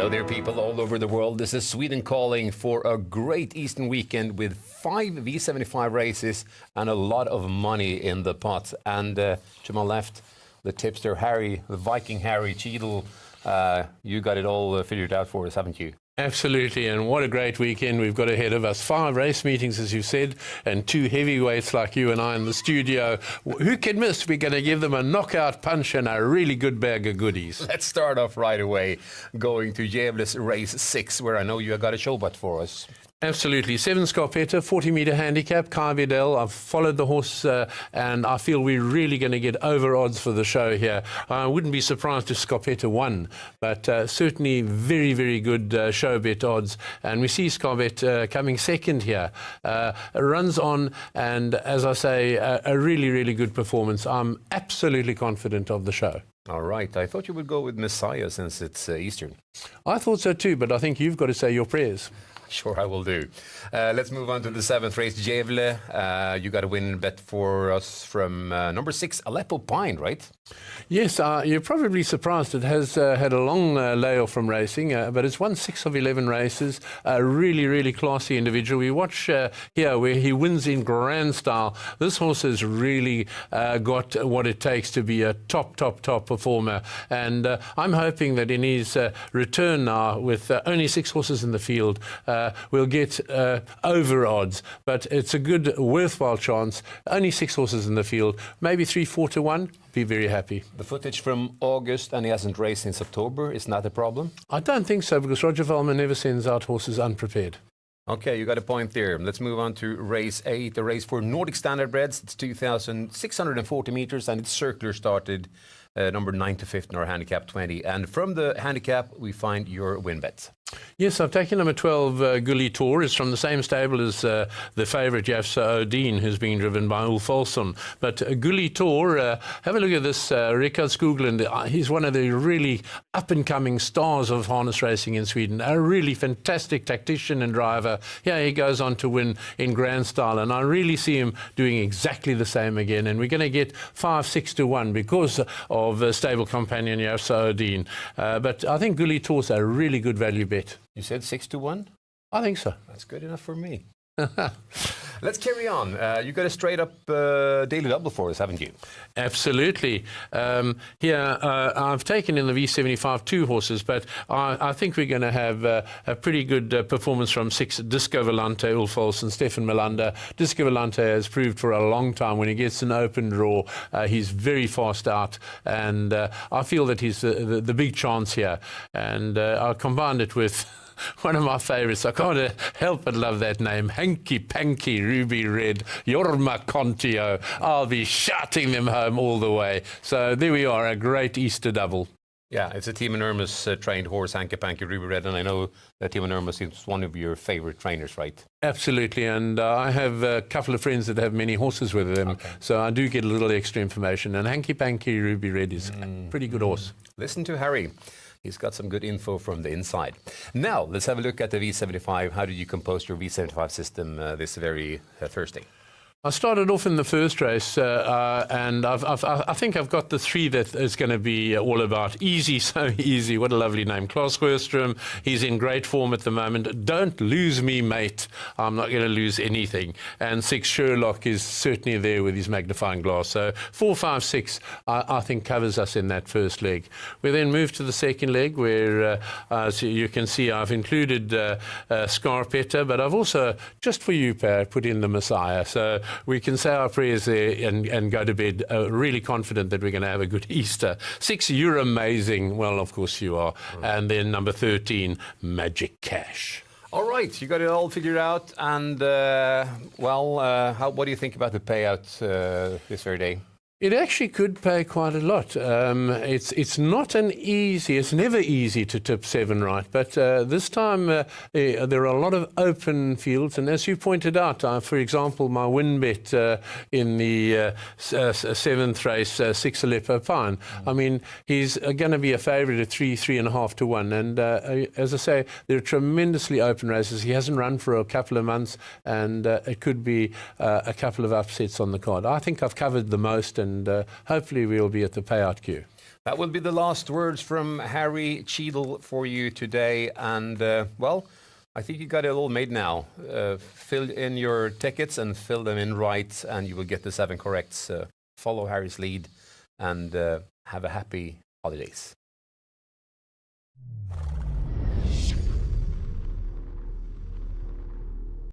Hello there, people all over the world. This is Sweden calling for a great Eastern weekend with 5 V75 races and a lot of money in the pot. And to my left, the tipster Harry, the Viking Harry Cheadle. You got it all figured out for us, haven't you? Absolutely, and what a great weekend we've got ahead of us. 5 race meetings, as you said, and 2 heavyweights like you and I in the studio. Who can miss? We're going to give them a knockout punch and a really good bag of goodies. Let's start off right away, going to Gävle's race 6, where I know you have got a showbutt for us. Absolutely. 7 Scarpetta, 40-metre handicap, Kai Vidal. I've followed the horse and I feel we're really going to get over odds for the show here. I wouldn't be surprised if Scarpetta won, but certainly very, very good show bet odds. And we see Scarpetta coming second here. Runs on and, as I say, a really, really good performance. I'm absolutely confident of the show. All right. I thought you would go with Messiah since it's Eastern. I thought so too, but I think you've got to say your prayers. Sure, I will do. Let's move on to the 7th race, Gävle. You got a win bet for us from number 6, Aleppo Pine, right? Yes, you're probably surprised. It has had a long layoff from racing, but it's won 6 of 11 races. A really, really classy individual. We watch here where he wins in grand style. This horse has really got what it takes to be a top performer. And I'm hoping that in his return now, with only 6 horses in the field, we'll get over odds. But it's a good, worthwhile chance. Only 6 horses in the field, maybe 3-4 to 1. Be very happy. The footage from August, and he hasn't raced since October. Is that a problem? I don't think so, because Roger Valman never sends out horses unprepared. Okay, you got a point there. Let's move on to race 8, the race for Nordic Standardbreds. It's 2,640 meters, and it's circular started, number 9 to 5 in our handicap 20. And from the handicap, we find your win bets. Yes, I've taken number 12, Gully Tour. It's from the same stable as the favourite Jafsa Odin, who's being driven by Ulf Olsson. But Gully Tour, have a look at this. Rickard Skoglund, he's one of the really up-and-coming stars of harness racing in Sweden. A really fantastic tactician and driver. Yeah, he goes on to win in grand style, and I really see him doing exactly the same again. And we're going to get 5-6 to 1 because of stable companion Jafsa Odin. But I think Gully Tour's a really good value bet. You said 6 to 1? I think so. That's good enough for me. Let's carry on. You got a straight-up daily double for us, haven't you? Absolutely. Here, I've taken in the V75 2 horses, but I think we're going to have a pretty good performance from 6, Disco Volante, Ulf Olsson, Stefan Melander. Disco Volante has proved for a long time when he gets an open draw, he's very fast out, and I feel that he's the big chance here. And I'll combine it with one of my favourites. I can't help but love that name. Hanky Panky Ruby Red, Jorma Kontio. I'll be shouting them home all the way. So there we are, a great Easter double. Yeah, it's a Team Enormous trained horse, Hanky Panky Ruby Red, and I know that Team Enormous is one of your favourite trainers, right? Absolutely, and I have a couple of friends that have many horses with them, so I do get a little extra information, and Hanky Panky Ruby Red is a pretty good horse. Listen to Harry. He's got some good info from the inside. Now, let's have a look at the V75. How did you compose your V75 system this very Thursday? I started off in the first race, and I think I've got the 3 that is going to be all about. Easy, so easy. What a lovely name. Klaus Sjöström, he's in great form at the moment. Don't lose me, mate. I'm not going to lose anything. And 6, Sherlock is certainly there with his magnifying glass. So 4, 5, 6, I think covers us in that first leg. We then move to the second leg, where so you can see I've included Scarpetta, but I've also, just for you, Per, put in the Messiah. So we can say our prayers there and go to bed really confident that we're going to have a good Easter. 6, You're Amazing. Well, of course you are. And then number 13, Magic Cash. All right, you got it all figured out. And, what do you think about the payout this very day? It actually could pay quite a lot. It's not an easy, it's never easy to tip 7 right, but this time there are a lot of open fields, and as you pointed out, for example, my win bet in the 7th race, 6 Aleppo Pine, I mean, he's going to be a favourite at 3.5 to 1, and as I say, they're tremendously open races. He hasn't run for a couple of months, and it could be a couple of upsets on the card. I think I've covered the most, and hopefully we'll be at the payout queue. That will be the last words from Harry Cheadle for you today. And, well, I think you got it all made now. Fill in your tickets and fill them in right, and you will get the 7 corrects. Follow Harry's lead and have a happy holidays.